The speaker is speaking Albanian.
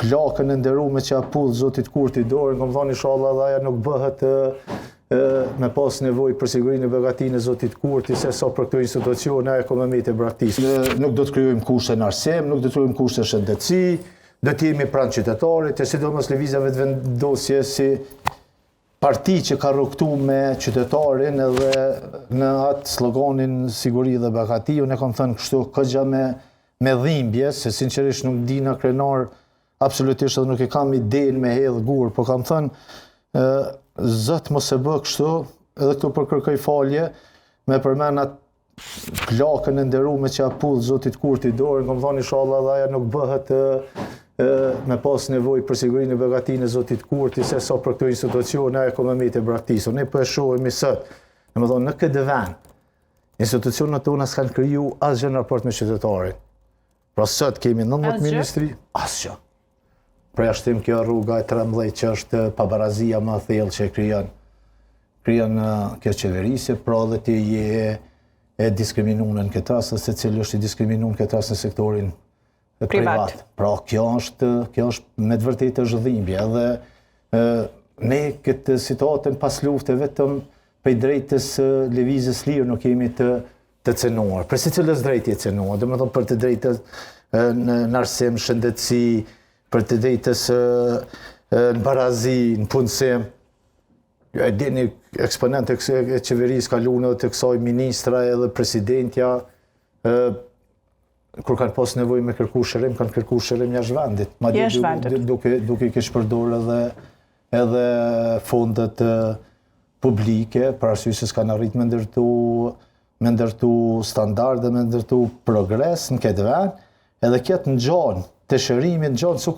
plakën e nderuar që apull zotit Kurti dorë, kam thënë inshallah dhe ajo nuk bëhet me pas nevojë për sigurinë e begatinë e zotit Kurti, se sa për këto institucione ekonomitë e braktisë. Nuk do të krijojmë kushte në arsim, nuk do të krijojmë kushte shëndetësi, do të jemi pranë qytetarit, e sidomos lëvizjeve të vendosje si parti që ka rrugtu me qytetarin edhe në atë sloganin siguri dhe begati, unë e kam thënë kështu këgja me dhimbje, se sinqerisht nuk dina krenar absolutisht edhe nuk e kam idenë me hedhë gur, po kam thënë zëtë mos e bë kështu, edhe këtu për kërkoj falje, me përmen atë plakën e nderuar që apull zotit Kurti dorë, kam thënë inshallah dhe ajo nuk bëhet me pas nevojë për sigurinë e begatinë e zotit Kurti, se sa për këto institucione ekonomitë e braktisë. Ne po e shohim sot, domethënë në këtë vend, institucionet tona s'kan kriju asgjë në raport me qytetarin. Pra sot kemi 19 ministri, asgjë. Pra jashtim kjo rruga e 13 që është pabarazia më e thellë që krijon kjo qeverisje, pra dhe ti je e diskriminuar në këtë rast, se cili është i diskriminuar në këtë rast në sektorin privat. Pra kjo është me të vërtetë është dhimbje, edhe ne këtë situatën pas lufte vetëm për drejtës lëvizjes lirë nuk jemi të cenuar. Për secilës drejtë e cenuar, domethënë për të drejtës në arsim, shëndetësi, për të drejtës në barazi, në punësim. E dini eksponent e qeverisë kaluar të kësaj ministra edhe presidentja, kur kanë pas nevojë me kërku shërim, kanë kërku shërim jashtë vendit. Jashtë vendit. Duke i kishë përdorë edhe fondet publike, për arsye se s'kanë arrit me ndërtu standarde, me ndërtu progres në këtë vend, edhe këtë në gjanë, të shërimi në gjanë, su